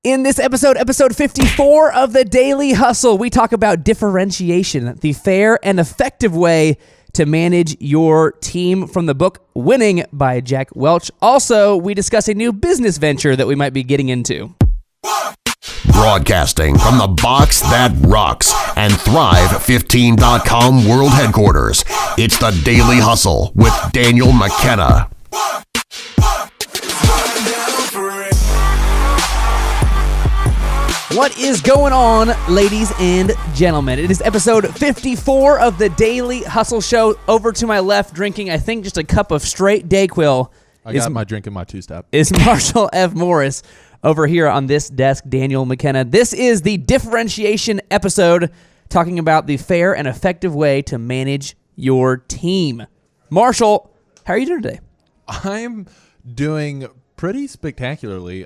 In this episode 54 of The Daily Hustle, we talk about differentiation, the fair and effective way to manage your team, from the book Winning by Jack Welch. Also, we discuss a new business venture that we might be getting into. Broadcasting from the box that rocks and Thrive15.com world headquarters, it's The Daily Hustle with Daniel McKenna. What is going on, ladies and gentlemen? It is episode 54 of the Daily Hustle Show. Over to my left, drinking, I think, just a cup of straight Dayquil. I got my drink in my two-step. Is Marshall F. Morris. Over here on this desk, Daniel McKenna. This is the differentiation episode, talking about the fair and effective way to manage your team. Marshall, how are you doing today? I'm doing pretty spectacularly.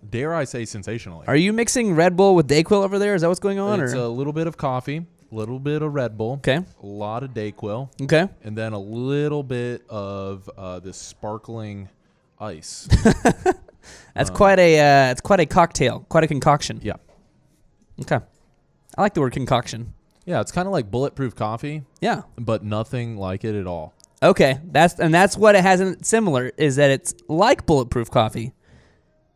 Dare I say sensationally. Are you mixing Red Bull with Dayquil over there? Is that what's going on? It's a little bit of coffee, a little bit of Red Bull, okay, a lot of Dayquil, okay, and then a little bit of this sparkling ice. That's quite a cocktail, quite a concoction. Yeah. Okay. I like the word concoction. Yeah, it's kind of like bulletproof coffee. Yeah. But nothing like it at all. Okay. That's what it has in similar, is that it's like bulletproof coffee.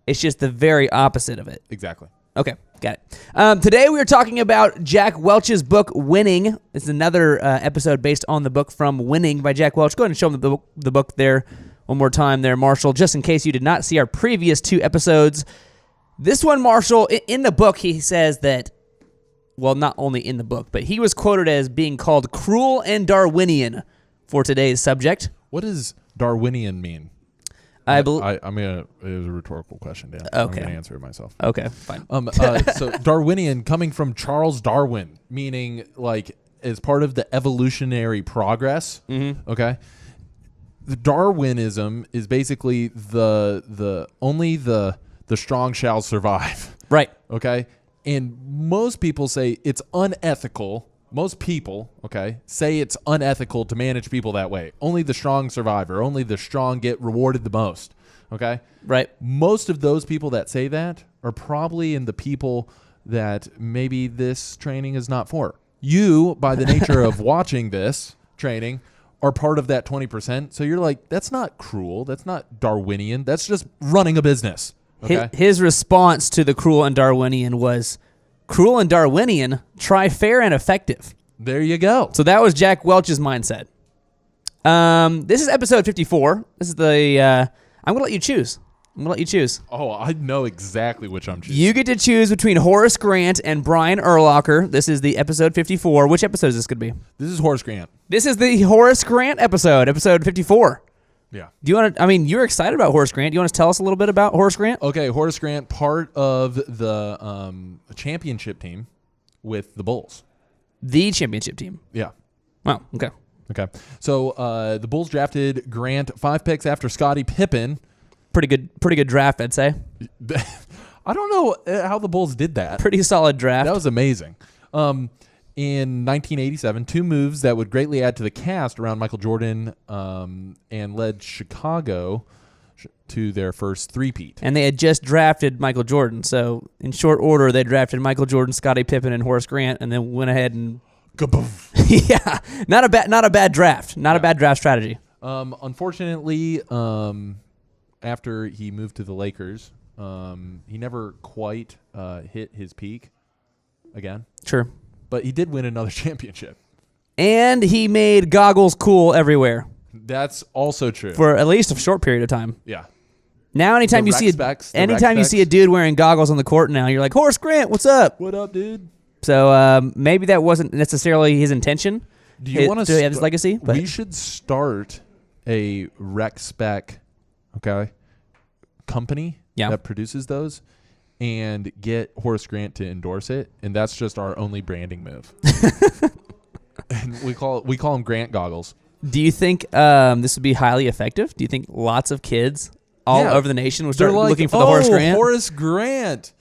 It's just the very opposite of it. Exactly. Okay, got it. Today we are talking about Jack Welch's book, Winning. It's another episode based on the book from Winning by Jack Welch. Go ahead and show them the book there one more time there, Marshall, just in case you did not see our previous two episodes. This one, Marshall, in the book, he says that, well, not only in the book, but he was quoted as being called cruel and Darwinian for today's subject. What does Darwinian mean? I believe. It was a rhetorical question, Dan. Okay. I'm going to answer it myself. Okay, fine. So Darwinian, coming from Charles Darwin, meaning like as part of the evolutionary progress. Mm-hmm. Okay. The Darwinism is basically the only the strong shall survive. Right. Okay. And most people say it's unethical. Most people, okay, say it's unethical to manage people that way. Only the strong survive, or only the strong get rewarded the most, okay? Right. Most of those people that say that are probably in the people that maybe this training is not for. You, by the nature of watching this training, are part of that 20%. So you're like, that's not cruel. That's not Darwinian. That's just running a business, okay? His response to the cruel and Darwinian was, cruel and Darwinian, try fair and effective. There you go. So that was Jack Welch's mindset. This is episode 54. This is the, I'm going to let you choose. Oh, I know exactly which I'm choosing. You get to choose between Horace Grant and Brian Urlacher. This is the episode 54. Which episode is this going to be? This is Horace Grant. This is the Horace Grant episode 54. Yeah. Do you want to, you're excited about Horace Grant. Do you want to tell us a little bit about Horace Grant? Okay, Horace Grant, part of the championship team with the Bulls. The championship team. Yeah. Wow, okay. Okay. So the Bulls drafted Grant 5 picks after Scottie Pippen. Pretty good draft, I'd say. I don't know how the Bulls did that. Pretty solid draft. That was amazing. In 1987, 2 moves that would greatly add to the cast around Michael Jordan and led Chicago to their first three-peat. And they had just drafted Michael Jordan. So in short order, they drafted Michael Jordan, Scottie Pippen, and Horace Grant, and then went ahead and yeah, not a bad draft. Not a bad draft strategy. Unfortunately, after he moved to the Lakers, he never quite hit his peak again. Sure. But he did win another championship. And he made goggles cool everywhere. That's also true. For at least a short period of time. Yeah. Now anytime you see a dude wearing goggles on the court now, you're like, Horace Grant, what's up? What up, dude? So maybe that wasn't necessarily his intention. Do you want to have his legacy? But we should start a rec spec, company that produces those, and get Horace Grant to endorse it, and that's just our only branding move. And we call him Grant Goggles. Do you think this would be highly effective? Do you think lots of kids all over the nation would start looking for the Horace Grant? Horace Grant.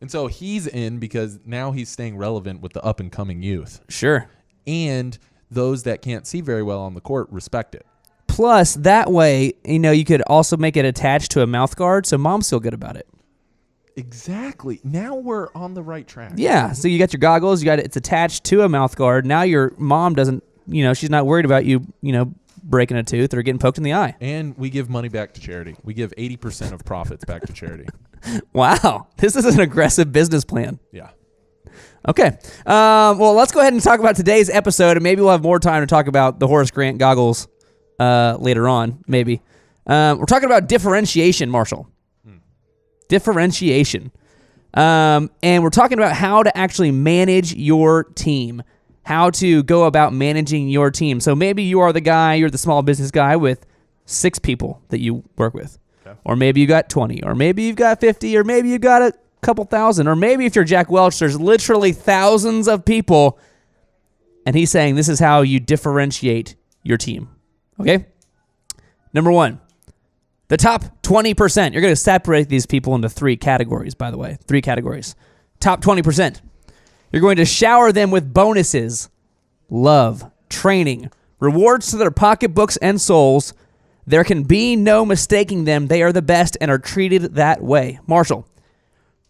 And so he's in because now he's staying relevant with the up-and-coming youth. Sure. And those that can't see very well on the court respect it. Plus, that way, you could also make it attached to a mouth guard, so moms feel good about it. Exactly. Now we're on the right track. Yeah. So you got your goggles. It's attached to a mouth guard. Now your mom doesn't. She's not worried about you. Breaking a tooth or getting poked in the eye. And we give money back to charity. We give 80% of profits back to charity. Wow. This is an aggressive business plan. Yeah. Okay. Well, let's go ahead and talk about today's episode, and maybe we'll have more time to talk about the Horace Grant goggles later on, maybe. We're talking about differentiation, Marshall. Differentiation. And we're talking about how to actually manage your team, how to go about managing your team. So maybe you're the small business guy with 6 people that you work with. Okay. Or maybe you got 20, or maybe you've got 50, or maybe you've got a couple thousand, or maybe if you're Jack Welch, there's literally thousands of people, and he's saying this is how you differentiate your team. Okay? Number 1, the top 20%. You're going to separate these people into 3 categories, by the way. 3 categories. Top 20%. You're going to shower them with bonuses, love, training, rewards to their pocketbooks and souls. There can be no mistaking them. They are the best and are treated that way. Marshall,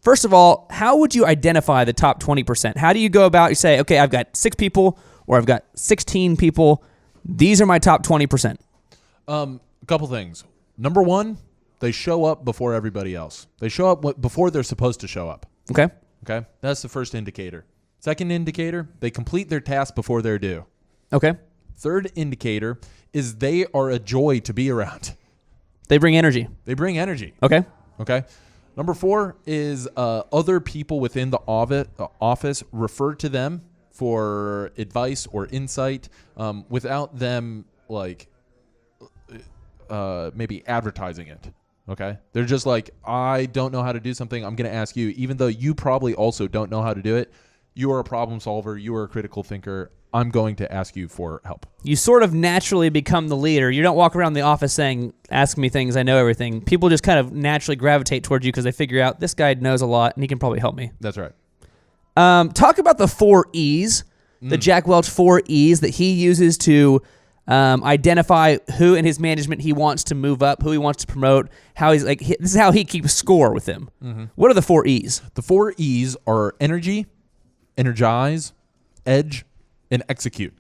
first of all, how would you identify the top 20%? How do you go about, you say, okay, I've got 6 people or I've got 16 people. These are my top 20%. A couple things. Number 1, they show up before everybody else. They show up before they're supposed to show up. Okay. Okay, that's the first indicator. Second indicator, they complete their task before they're due. Okay. Third indicator is they are a joy to be around. They bring energy. They bring energy. Okay. Okay. Number 4 is other people within the office refer to them for advice or insight without them maybe advertising it. Okay. They're just like, I don't know how to do something. I'm going to ask you, even though you probably also don't know how to do it. You are a problem solver. You are a critical thinker. I'm going to ask you for help. You sort of naturally become the leader. You don't walk around the office saying, ask me things, I know everything. People just kind of naturally gravitate towards you because they figure out this guy knows a lot and he can probably help me. That's right. Talk about the 4 E's, the Jack Welch 4 E's that he uses to identify who in his management he wants to move up, who he wants to promote, how he's this is how he keeps score with them. Mm-hmm. What are the 4 E's? The 4 E's are energy, energize, edge, and execute.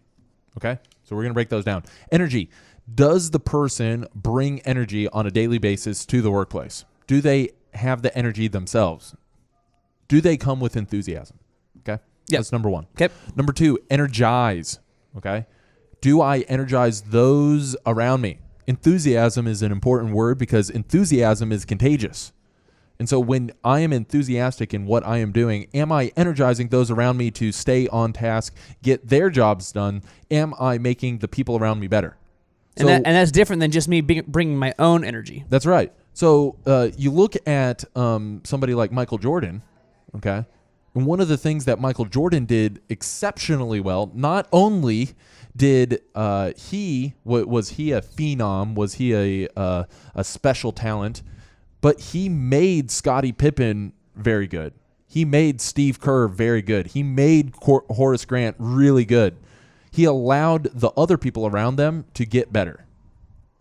Okay? So we're going to break those down. Energy. Does the person bring energy on a daily basis to the workplace? Do they have the energy themselves? Do they come with enthusiasm? Okay? Yep. That's number 1. Okay. Number 2, energize. Okay? Do I energize those around me? Enthusiasm is an important word because enthusiasm is contagious. And so when I am enthusiastic in what I am doing, am I energizing those around me to stay on task, get their jobs done? Am I making the people around me better? And that's different than just me bringing my own energy. That's right. So you look at somebody like Michael Jordan, okay? And one of the things that Michael Jordan did exceptionally well, not only did was he a phenom, was he a special talent, but he made Scottie Pippen very good. He made Steve Kerr very good. He made Horace Grant really good. He allowed the other people around them to get better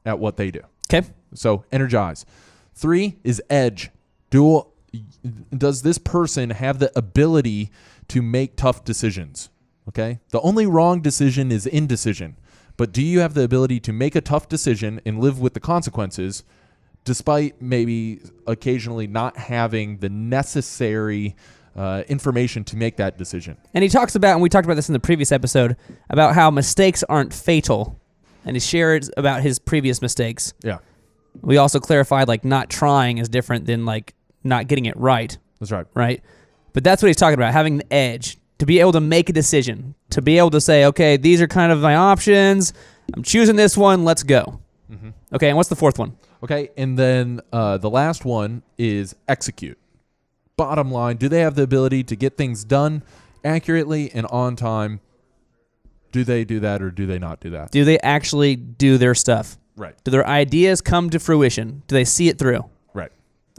at what they do. Okay. So energize. 3 is edge. Does this person have the ability to make tough decisions? Okay. The only wrong decision is indecision. But do you have the ability to make a tough decision and live with the consequences despite maybe occasionally not having the necessary information to make that decision? And he talks about, and we talked about this in the previous episode, about how mistakes aren't fatal. And he shares about his previous mistakes. Yeah. We also clarified not trying is different than not getting it right. That's right. Right? But that's what he's talking about, having the edge, to be able to make a decision, to be able to say, okay, these are kind of my options. I'm choosing this one. Let's go. Mm-hmm. Okay, and what's the 4th one? Okay, and then the last one is execute. Bottom line, do they have the ability to get things done accurately and on time? Do they do that or do they not do that? Do they actually do their stuff? Right. Do their ideas come to fruition? Do they see it through? Right.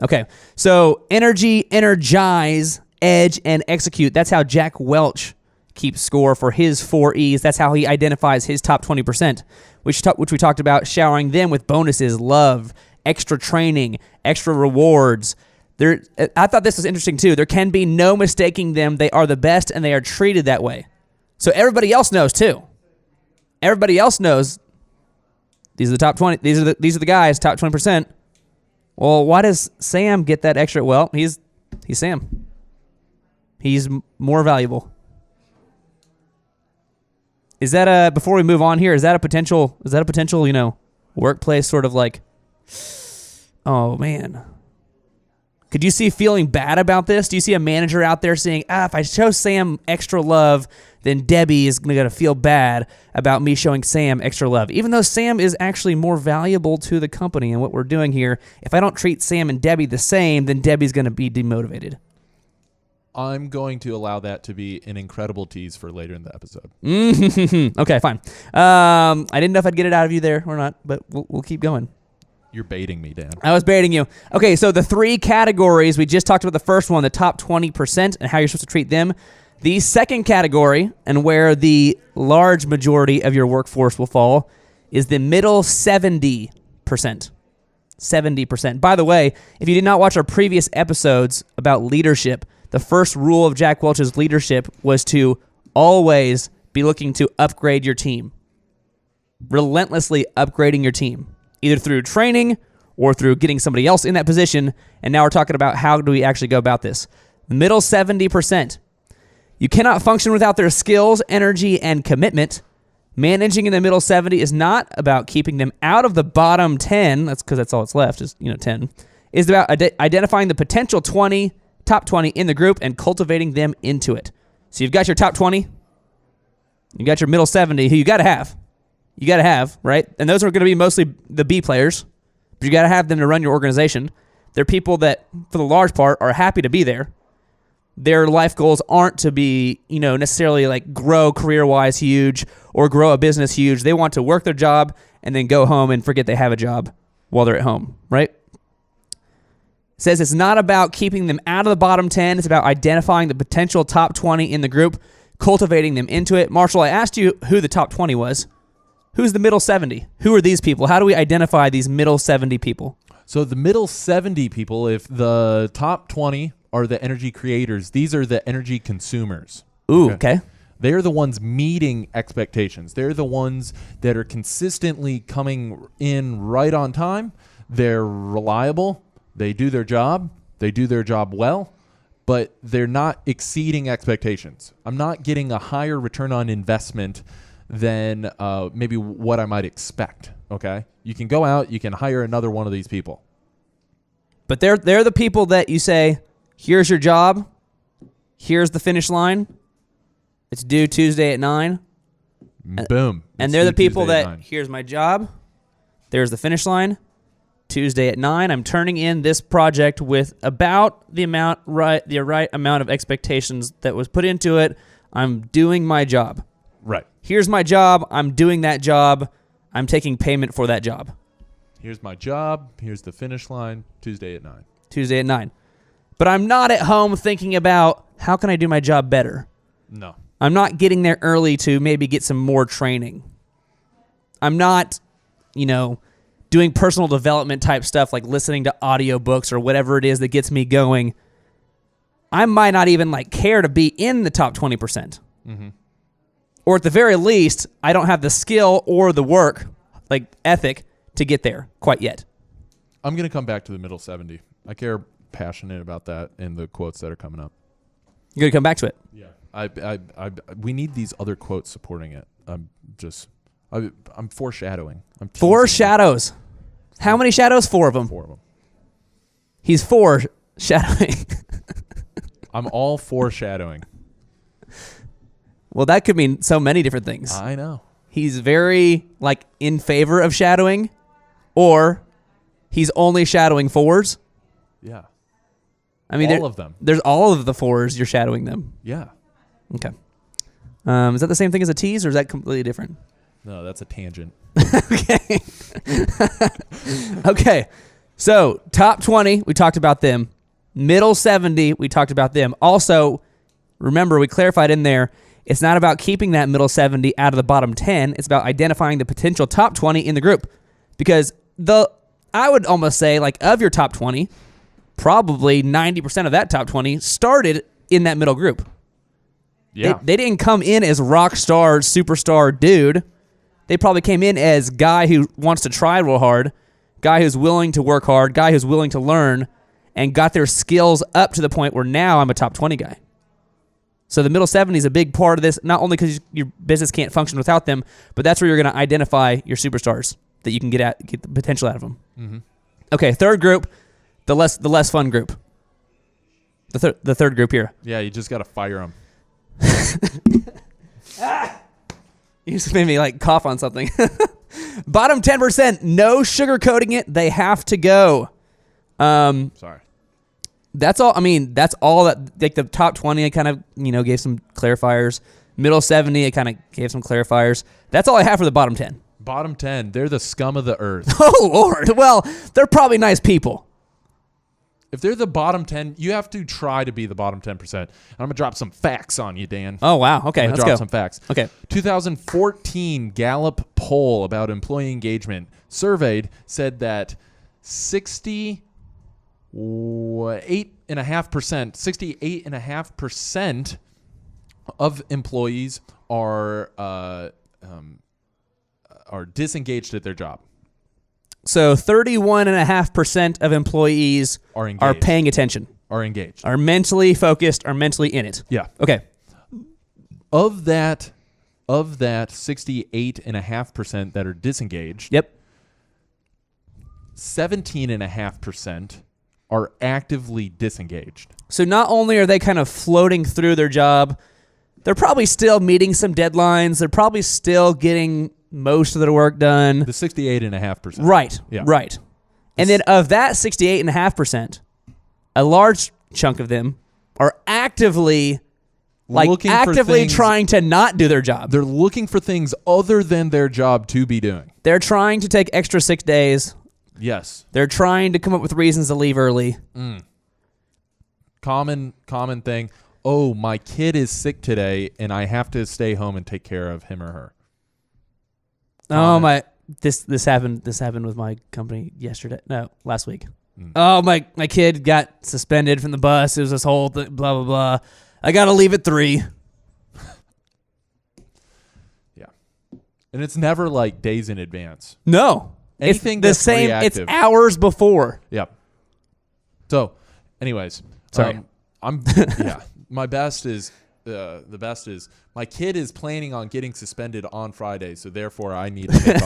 Okay, so energy, energize, edge, and execute. That's how Jack Welch keeps score for his 4 E's. That's how he identifies his top 20%, which we talked about, showering them with bonuses, love, extra training, extra rewards. I thought this was interesting too. There can be no mistaking them. They are the best, and they are treated that way. So everybody else knows too. Everybody else knows these are the top 20. These are the guys, top 20%. Well, why does Sam get that extra? Well, he's Sam. He's more valuable. Is that before we move on here, is that a potential, workplace sort of like, oh man. Could you see feeling bad about this? Do you see a manager out there saying, if I show Sam extra love, then Debbie is going to feel bad about me showing Sam extra love. Even though Sam is actually more valuable to the company and what we're doing here, if I don't treat Sam and Debbie the same, then Debbie's going to be demotivated. I'm going to allow that to be an incredible tease for later in the episode. Okay, fine. I didn't know if I'd get it out of you there or not, but we'll keep going. You're baiting me, Dan. I was baiting you. Okay, so the 3 categories, we just talked about the first one, the top 20% and how you're supposed to treat them. The second category, and where the large majority of your workforce will fall, is the middle 70%. 70%. By the way, if you did not watch our previous episodes about leadership, the first rule of Jack Welch's leadership was to always be looking to upgrade your team. Relentlessly upgrading your team, either through training or through getting somebody else in that position. And now we're talking about how do we actually go about this. The middle 70%. You cannot function without their skills, energy, and commitment. Managing in the middle 70 is not about keeping them out of the bottom 10. That's because that's all that's left is 10. It's about identifying the potential top 20 in the group and cultivating them into it. So you've got your top 20. You got your middle 70 who you got to have. You got to have, right? And those are going to be mostly the B players, but you got to have them to run your organization. They're people that, for the large part, are happy to be there. Their life goals aren't to be, necessarily like grow career-wise huge or grow a business huge. They want to work their job and then go home and forget they have a job while they're at home, right? It says it's not about keeping them out of the bottom 10. It's about identifying the potential top 20 in the group, cultivating them into it. Marshall, I asked you who the top 20 was. Who's the middle 70? Who are these people? How do we identify these middle 70 people? So the middle 70 people, if the top 20 are the energy creators, these are the energy consumers. Ooh, okay. They're the ones meeting expectations. They're the ones that are consistently coming in right on time. They're reliable. They do their job. They do their job well, but they're not exceeding expectations. I'm not getting a higher return on investment than maybe what I might expect, okay? You can go out, you can hire another one of these people. But they're the people that you say, here's your job, here's the finish line, it's due Tuesday at 9. Boom. And they're the people that, here's my job, there's the finish line, Tuesday at 9, I'm turning in this project with about the right amount of expectations that was put into it. I'm doing my job. Right. Here's my job. I'm doing that job. I'm taking payment for that job. Here's my job. Here's the finish line. Tuesday at 9. Tuesday at 9. But I'm not at home thinking about how can I do my job better? No. I'm not getting there early to maybe get some more training. I'm not, doing personal development type stuff like listening to audiobooks or whatever it is that gets me going. I might not even care to be in the top 20%. Mm-hmm. Or at the very least, I don't have the skill or the work, ethic, to get there quite yet. I'm going to come back to the middle 70. I care passionate about that in the quotes that are coming up. You're going to come back to it? Yeah. We need these other quotes supporting it. I'm foreshadowing. Four shadows. How many shadows? 4 of them. 4 of them. He's foreshadowing. I'm all foreshadowing. Well, that could mean so many different things. I know. He's very, in favor of shadowing, or he's only shadowing 4s. Yeah. I mean, all of them. There's all of the 4s, you're shadowing them. Yeah. Okay. Is that the same thing as a tease, or is that completely different? No, that's a tangent. Okay. Okay. So, top 20, we talked about them. Middle 70, we talked about them. Also, remember, we clarified in there, it's not about keeping that middle 70 out of the bottom 10. It's about identifying the potential top 20 in the group. Because I would almost say, of your top 20, probably 90% of that top 20 started in that middle group. Yeah. They didn't come in as rock star, superstar dude. They probably came in as guy who wants to try real hard, guy who's willing to work hard, guy who's willing to learn, and got their skills up to the point where now I'm a top 20 guy. So the middle 70 is a big part of this, not only because your business can't function without them, but that's where you're going to identify your superstars that you can get the potential out of them. Mm-hmm. Okay, third group, the less fun group. The third group here. Yeah, you just got to fire them. You just made me like cough on something. Bottom 10%, no sugarcoating it. They have to go. Sorry. That's all. I mean, that's all that. Like the top 20, I kind of gave some clarifiers. Middle 70, I kind of gave some clarifiers. That's all I have for the bottom 10. Bottom 10, they're the scum of the earth. Oh Lord. Well, they're probably nice people. If they're the bottom 10, you have to try to be the bottom 10%. And I'm going to drop some facts on you, Dan. Oh, wow. Okay, I'm let's drop go. some facts. Okay. 2014 Gallup poll about employee engagement surveyed said that 68.5% of employees are disengaged at their job. So 31.5% of employees Are engaged. are paying attention, Are engaged. are mentally focused, are mentally in it. Yeah. Okay. Of that 68.5% that are disengaged, Yep. 17.5% are actively disengaged. So not only are they kind of floating through their job, they're probably still meeting some deadlines. They're probably still getting most of their work done. The 68.5%. Right. Yeah. Right. And then of that 68.5%, a large chunk of them are actively Looking for things- trying to not do their job. They're looking for things other than their job to be doing. They're trying to take extra sick days. Yes. They're trying to come up with reasons to leave early. Common thing. Oh, my kid is sick today and I have to stay home and take care of him or her. Oh my! This happened with my company last week. Oh my kid got suspended from the bus. It was this whole thing, blah blah blah. I gotta leave at 3. Yeah. And it's never like days in advance. No, Anything it's the that's same. reactive. It's hours before. Yep. So, anyways, Sorry. My best is the best is my kid is planning on getting suspended on Friday, so therefore I need to take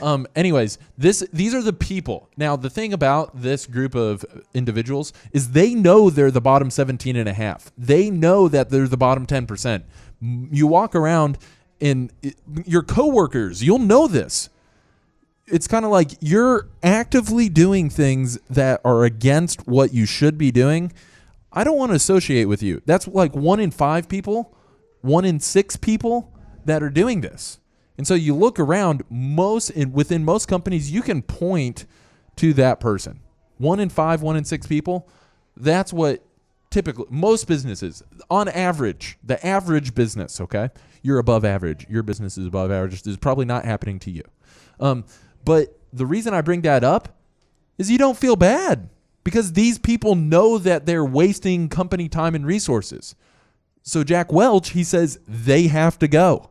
off. Anyways, these are the people. Now, the thing about this group of individuals is they know they're the bottom 17.5. They know that they're the bottom 10%. You walk around and your coworkers, you'll know this. It's kind of like you're actively doing things that are against what you should be doing. I don't want to associate with you. That's like 1 in 5 people, 1 in 6 people that are doing this. And so you look around, within most companies, you can point to that person. 1 in 5, 1 in 6 people. That's what typically most businesses, on average, the average business, okay? You're above average. Your business is above average. This is probably not happening to you. But the reason I bring that up is you don't feel bad because these people know that they're wasting company time and resources. So Jack Welch, he says they have to go.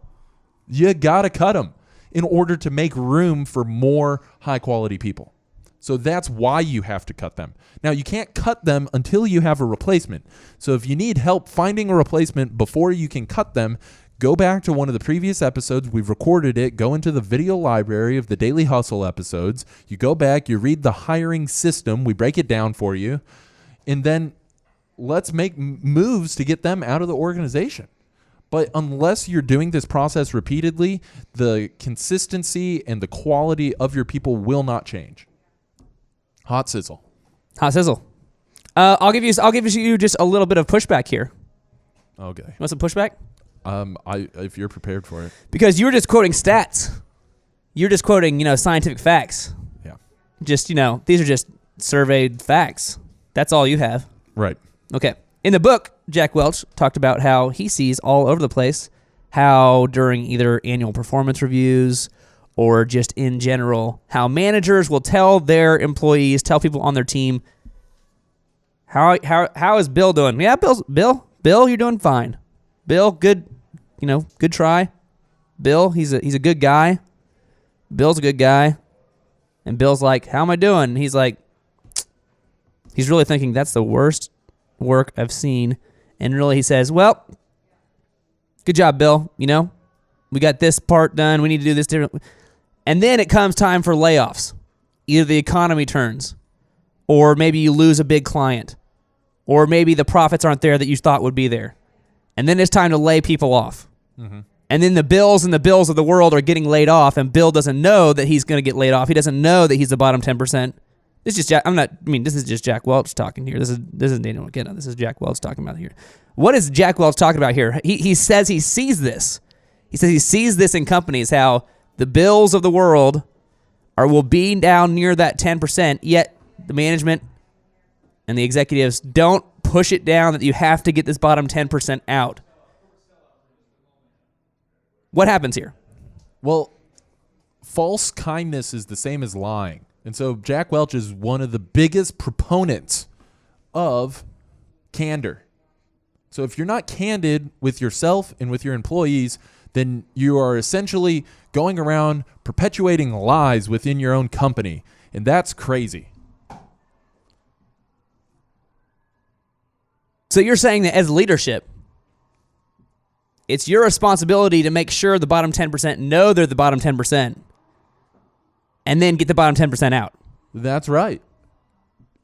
You got to cut them in order to make room for more high quality people. So that's why you have to cut them. Now, you can't cut them until you have a replacement. So if you need help finding a replacement before you can cut them, go back to one of the previous episodes. We've recorded it. Go into the video library of the Daily Hustle episodes. You go back, you read the hiring system. We break it down for you. And then let's make moves to get them out of the organization. But unless you're doing this process repeatedly, the consistency and the quality of your people will not change. Hot sizzle. Hot sizzle. I'll give you just a little bit of pushback here. Okay. You want some pushback? If you're prepared for it. Because you were just quoting stats. You're just quoting, scientific facts. Yeah. Just, these are just surveyed facts. That's all you have. Right. Okay. In the book, Jack Welch talked about how he sees all over the place how during either annual performance reviews or just in general, how managers will tell their employees, tell people on their team, how is Bill doing? Yeah, Bill, you're doing fine. Bill, good, good try. Bill, he's a good guy. Bill's a good guy. And Bill's like, how am I doing? And he's like, he's really thinking that's the worst work I've seen. And really he says, well, good job, Bill. We got this part done. We need to do this different. And then it comes time for layoffs. Either the economy turns, or maybe you lose a big client, or maybe the profits aren't there that you thought would be there. And then it's time to lay people off. Mm-hmm. And then the Bills and the Bills of the world are getting laid off, and Bill doesn't know that he's going to get laid off. He doesn't know that he's the bottom 10%. This is just Jack Welch talking here. This is Daniel McKenna. This is Jack Welch talking about here. What is Jack Welch talking about here? He says he sees this. He says he sees this in companies, how the Bills of the world will be down near that 10%, yet the management and the executives don't push it down that you have to get this bottom 10% out. What happens here? Well, false kindness is the same as lying. And so Jack Welch is one of the biggest proponents of candor. So if you're not candid with yourself and with your employees, then you are essentially going around perpetuating lies within your own company. And that's crazy. So you're saying that as leadership, it's your responsibility to make sure the bottom 10% know they're the bottom 10% and then get the bottom 10% out. That's right.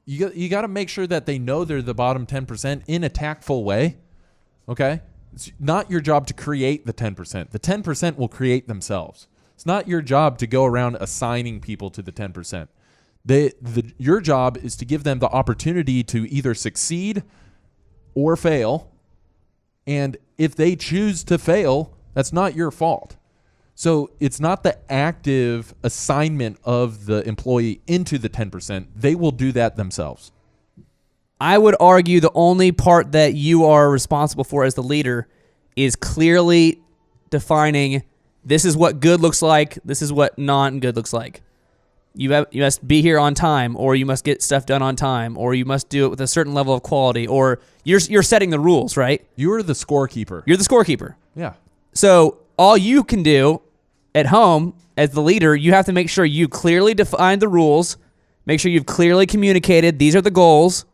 You got to make sure that they know they're the bottom 10% in a tactful way. Okay? It's not your job to create the 10%. The 10% will create themselves. It's not your job to go around assigning people to the 10%. Your job is to give them the opportunity to either succeed or fail. And if they choose to fail, that's not your fault. So it's not the active assignment of the employee into the 10%. They will do that themselves. I would argue the only part that you are responsible for as the leader is clearly defining this is what good looks like, this is what non-good looks like. You must be here on time, or you must get stuff done on time, or you must do it with a certain level of quality, or you're setting the rules, right? You're the scorekeeper. You're the scorekeeper. Yeah. So all you can do at home as the leader, you have to make sure you clearly define the rules, make sure you've clearly communicated these are the goals,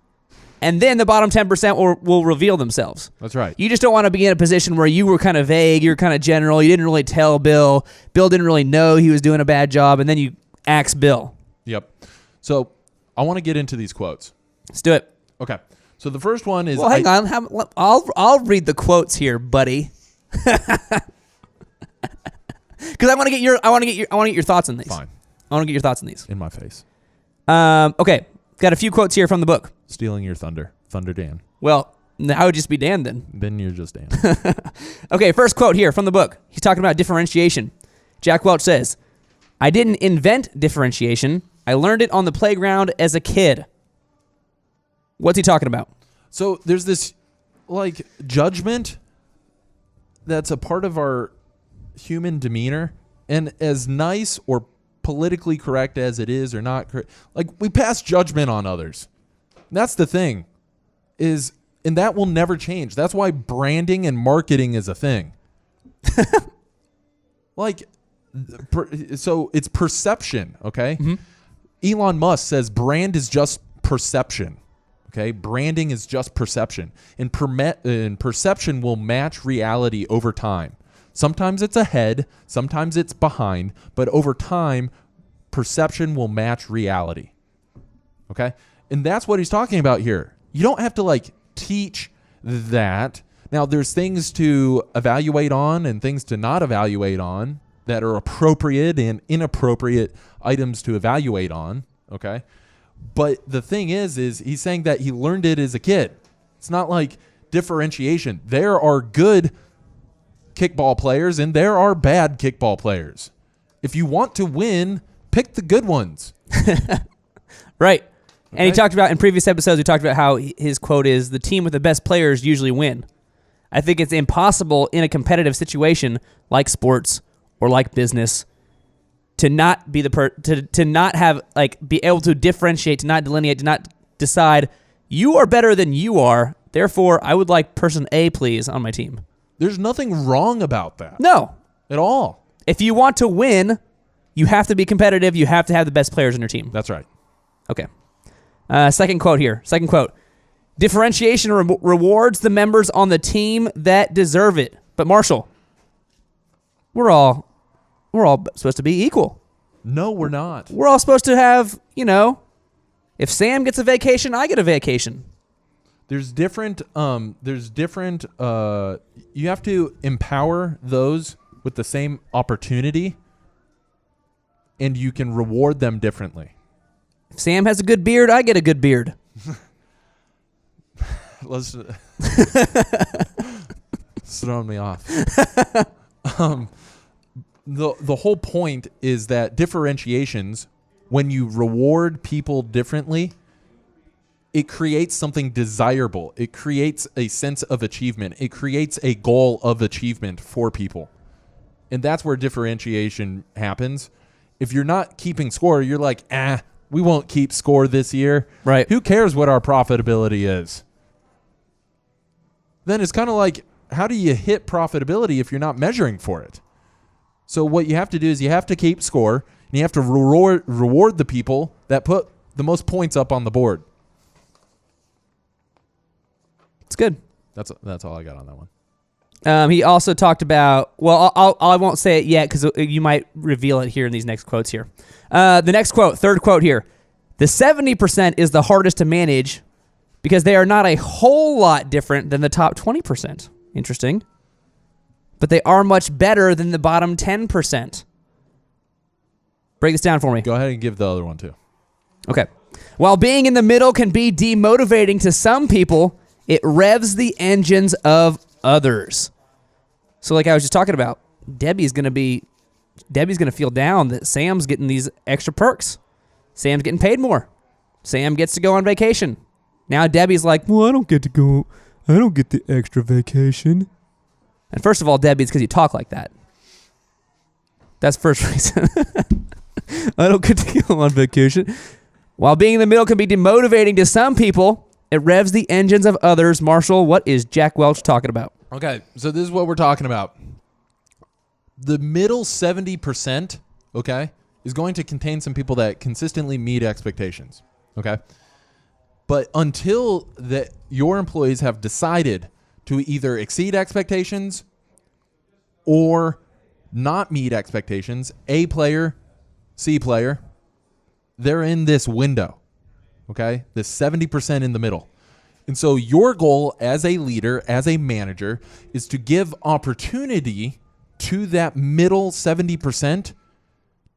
and then the bottom 10% will reveal themselves. That's right. You just don't want to be in a position where you were kind of vague, you're kind of general, you didn't really tell Bill didn't really know he was doing a bad job, and then you axe Bill. Yep. So I want to get into these quotes. Let's do it. Okay. So the first one is. Well, hang on. I'll read the quotes here, buddy. Because I want to get your thoughts on these. Fine. I want to get your thoughts on these. In my face. Okay. Got a few quotes here from the book. Stealing your thunder. Thunder Dan. Well, I would just be Dan then. Then you're just Dan. Okay, first quote here from the book. He's talking about differentiation. Jack Welch says, I didn't invent differentiation. I learned it on the playground as a kid. What's he talking about? So there's this judgment that's a part of our human demeanor. And as nice or politically correct as it is or not, we pass judgment on others. That's the thing. And that will never change. That's why branding and marketing is a thing. So it's perception, okay? Mm-hmm. Elon Musk says brand is just perception, okay? Branding is just perception. And perception will match reality over time. Sometimes it's ahead, sometimes it's behind, but over time, perception will match reality, okay? And that's what he's talking about here. You don't have to, teach that. Now, there's things to evaluate on and things to not evaluate on that are appropriate and inappropriate items to evaluate on, okay? But the thing is he's saying that he learned it as a kid. It's not like differentiation. There are good kickball players and there are bad kickball players. If you want to win, pick the good ones. Right. Okay. And he talked about, in previous episodes, we talked about how his quote is, the team with the best players usually win. I think it's impossible in a competitive situation like sports or like business to not be to not have be able to differentiate, to not delineate, to not decide you are better than you are. Therefore, I would like person A, please, on my team. There's nothing wrong about that. No. At all. If you want to win, you have to be competitive. You have to have the best players on your team. That's right. Okay. Second quote here. Second quote. Differentiation rewards the members on the team that deserve it. But Marshall, we're all supposed to be equal. No, we're not. We're all supposed to have, if Sam gets a vacation, I get a vacation. There's different you have to empower those with the same opportunity, and you can reward them differently. If Sam has a good beard, I get a good beard. Let's throwing me off. The whole point is that differentiations, when you reward people differently, it creates something desirable. It creates a sense of achievement. It creates a goal of achievement for people. And that's where differentiation happens. If you're not keeping score, you're like, we won't keep score this year. Right. Who cares what our profitability is? Then it's kind of like, how do you hit profitability if you're not measuring for it? So what you have to do is you have to keep score, and you have to reward the people that put the most points up on the board. It's good. That's all I got on that one. He also talked about, I won't say it yet because you might reveal it here in these next quotes here. The next quote, third quote here. The 70% is the hardest to manage because they are not a whole lot different than the top 20%. Interesting. But they are much better than the bottom 10%. Break this down for me. Go ahead and give the other one too. Okay. While being in the middle can be demotivating to some people, it revs the engines of others. So like I was just talking about, Debbie's going to feel down that Sam's getting these extra perks. Sam's getting paid more. Sam gets to go on vacation. Now Debbie's like, well, I don't get the extra vacation. And first of all, Debbie, it's because you talk like that. That's the first reason. I don't get to go on vacation. While being in the middle can be demotivating to some people, it revs the engines of others. Marshall, what is Jack Welch talking about? Okay, so this is what we're talking about. The middle 70%, okay, is going to contain some people that consistently meet expectations, okay? But until your employees have decided to either exceed expectations or not meet expectations, A player, C player, they're in this window, okay? This 70% in the middle. And so your goal as a leader, as a manager, is to give opportunity to that middle 70%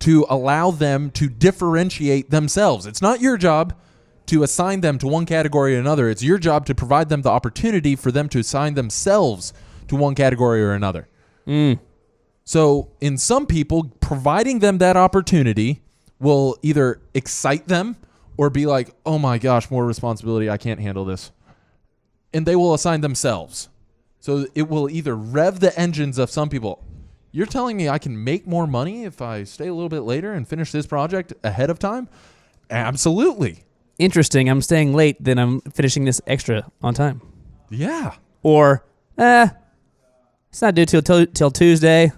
to allow them to differentiate themselves. It's not your job to assign them to one category or another. It's your job to provide them the opportunity for them to assign themselves to one category or another. So in some people, providing them that opportunity will either excite them or be like, oh my gosh, more responsibility, I can't handle this. And they will assign themselves. So it will either rev the engines of some people. You're telling me I can make more money if I stay a little bit later and finish this project ahead of time? Absolutely. Interesting. I'm staying late, then I'm finishing this extra on time. Yeah. Or, it's not due till Tuesday.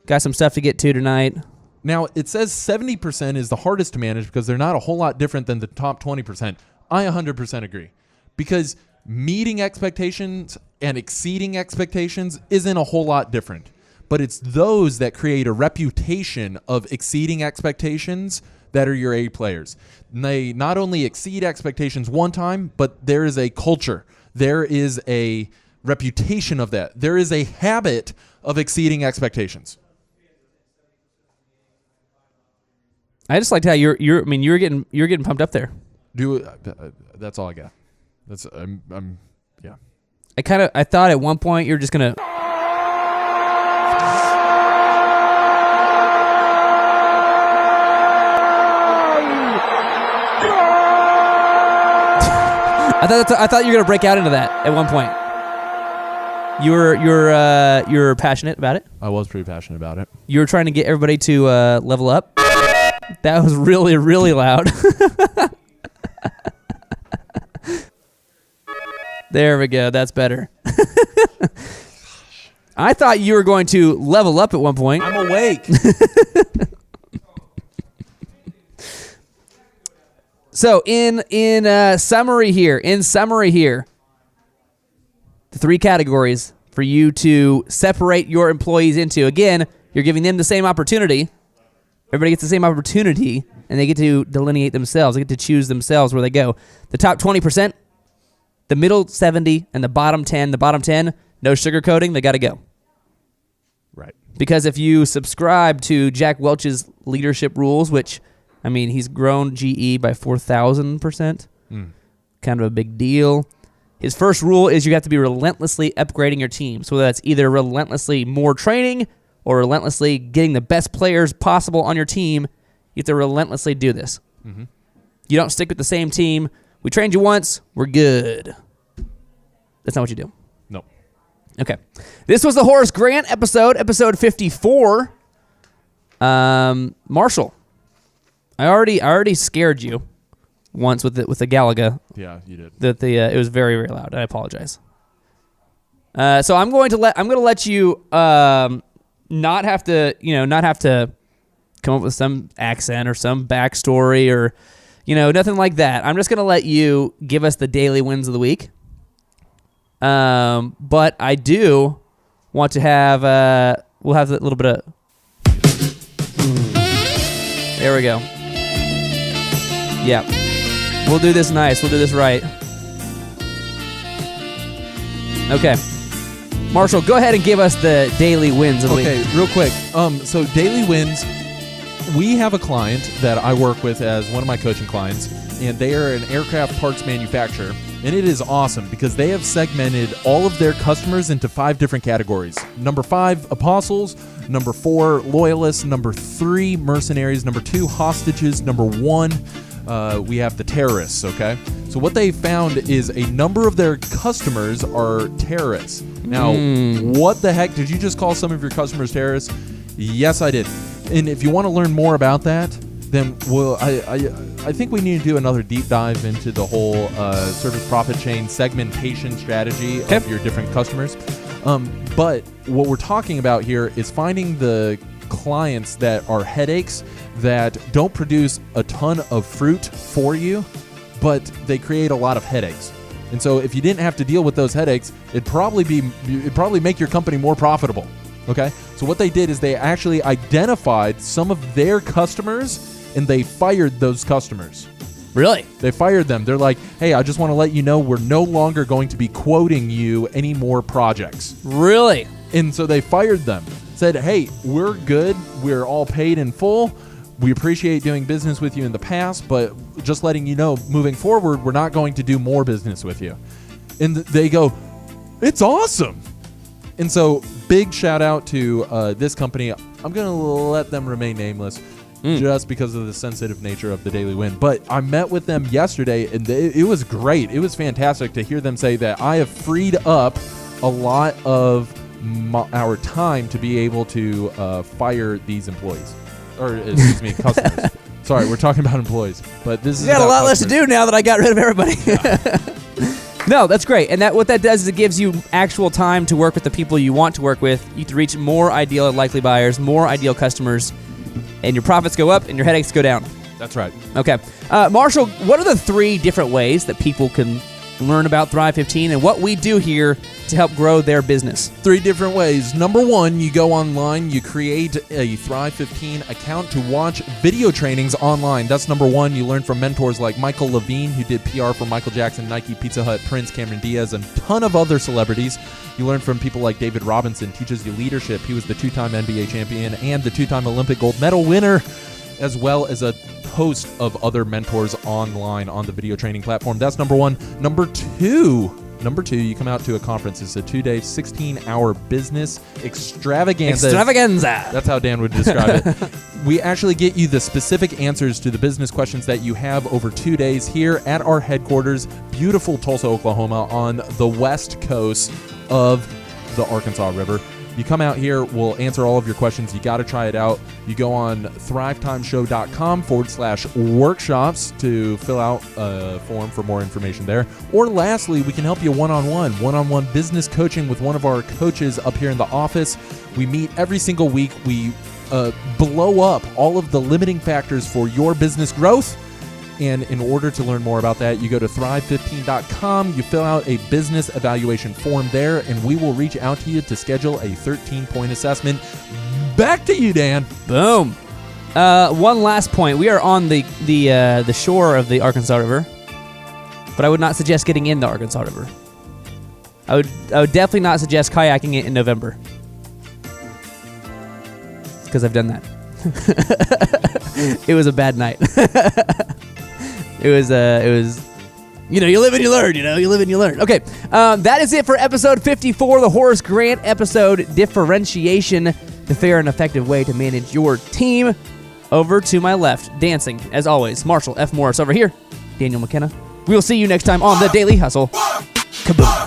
Got some stuff to get to tonight. Now, it says 70% is the hardest to manage because they're not a whole lot different than the top 20%. I 100% agree. Because meeting expectations and exceeding expectations isn't a whole lot different. But it's those that create a reputation of exceeding expectations that are your A players. And they not only exceed expectations one time, but there is a culture. There is a reputation of that. There is a habit of exceeding expectations. I just liked how you're getting pumped up there. That's all I got. Yeah. I thought at one point you're just gonna. I thought you were gonna break out into that at one point. You're passionate about it. I was pretty passionate about it. You were trying to get everybody to level up. That was really, really loud. There we go. That's better. I thought you were going to level up at one point. I'm awake. So in summary here, the 3 categories for you to separate your employees into. Again, you're giving them the same opportunity. Everybody gets the same opportunity, and they get to delineate themselves. They get to choose themselves where they go. The top 20%, the middle 70, and the bottom 10. The bottom 10, no sugarcoating. They got to go. Right. Because if you subscribe to Jack Welch's leadership rules, which, I mean, he's grown GE by 4,000%, kind of a big deal. His first rule is you have to be relentlessly upgrading your team. So that's either relentlessly more training or relentlessly getting the best players possible on your team. You have to relentlessly do this. Mm-hmm. You don't stick with the same team. We trained you once, we're good. That's not what you do. No. Okay. This was the Horace Grant episode 54. Marshall, I already scared you once with the Galaga. Yeah, you did. That it was very, very loud. I apologize. So I'm going to let you not have to come up with some accent or some backstory or nothing like that. I'm just going to let you give us the daily wins of the week. But I do want to have we'll have a little bit of. There we go. Yeah. We'll do this nice. We'll do this right. Okay. Marshall, go ahead and give us the daily wins of the week. Okay, real quick. So daily wins, we have a client that I work with as one of my coaching clients, and they are an aircraft parts manufacturer, and it is awesome because they have segmented all of their customers into 5 different categories. Number 5, apostles. Number 4, loyalists. Number 3, mercenaries. Number 2, hostages. Number 1, we have the terrorists, okay? So what they found is a number of their customers are terrorists. Now, what the heck? Did you just call some of your customers terrorists? Yes, I did. And if you want to learn more about that, then I think we need to do another deep dive into the whole service profit chain segmentation strategy of your different customers. But what we're talking about here is finding the clients that are headaches that don't produce a ton of fruit for you, but they create a lot of headaches. And so if you didn't have to deal with those headaches, it'd probably make your company more profitable. Okay? So what they did is they actually identified some of their customers and they fired those customers. Really? They fired them. They're like, hey, I just want to let you know we're no longer going to be quoting you any more projects. Really? And so they fired them. Said, hey, we're good. We're all paid in full. We appreciate doing business with you in the past, but just letting you know, moving forward, we're not going to do more business with you. And they go, it's awesome. And so big shout out to this company. I'm going to let them remain nameless just because of the sensitive nature of the daily win. But I met with them yesterday, and it was great. It was fantastic to hear them say that I have freed up a lot of our time to be able to fire these employees. Or, excuse me, customers. Sorry, we're talking about employees. But this is got a lot customers. less to do now that I got rid of everybody. No, that's great. And what that does is it gives you actual time to work with the people you want to work with. You can reach more ideal and likely buyers, more ideal customers, and your profits go up and your headaches go down. That's right. Okay. Marshall, what are the 3 different ways that people can learn about Thrive 15 and what we do here to help grow their business? 3 different ways. Number 1, you go online, you create a Thrive 15 account to watch video trainings online. That's number 1. You learn from mentors like Michael Levine, who did PR for Michael Jackson, Nike, Pizza Hut, Prince, Cameron Diaz, and a ton of other celebrities. You learn from people like David Robinson, teaches you leadership. He was the 2-time NBA champion and the 2-time Olympic gold medal winner, as well as a host of other mentors online on the video training platform. That's number 1. Number 2, you come out to a conference. It's a 2-day, 16-hour business extravaganza. That's how Dan would describe it. We actually get you the specific answers to the business questions that you have over 2 days here at our headquarters, beautiful Tulsa, Oklahoma, on the west coast of the Arkansas River. You come out here, we'll answer all of your questions. You got to try it out. You go on thrivetimeshow.com/workshops to fill out a form for more information there. Or lastly, we can help you one-on-one business coaching with one of our coaches up here in the office. We meet every single week. We blow up all of the limiting factors for your business growth. And in order to learn more about that, you go to thrive15.com, you fill out a business evaluation form there, and we will reach out to you to schedule a 13-point assessment. Back to you, Dan. Boom. One last point. We are on the shore of the Arkansas River, but I would not suggest getting in the Arkansas River. I would definitely not suggest kayaking it in November, because I've done that. It was a bad night. It was, you live and you learn, you live and you learn. Okay, that is it for episode 54, the Horace Grant episode, Differentiation, the fair and effective way to manage your team. Over to my left, dancing, as always, Marshall F. Morris. Over here, Daniel McKenna. We will see you next time on The Daily Hustle. Kaboom.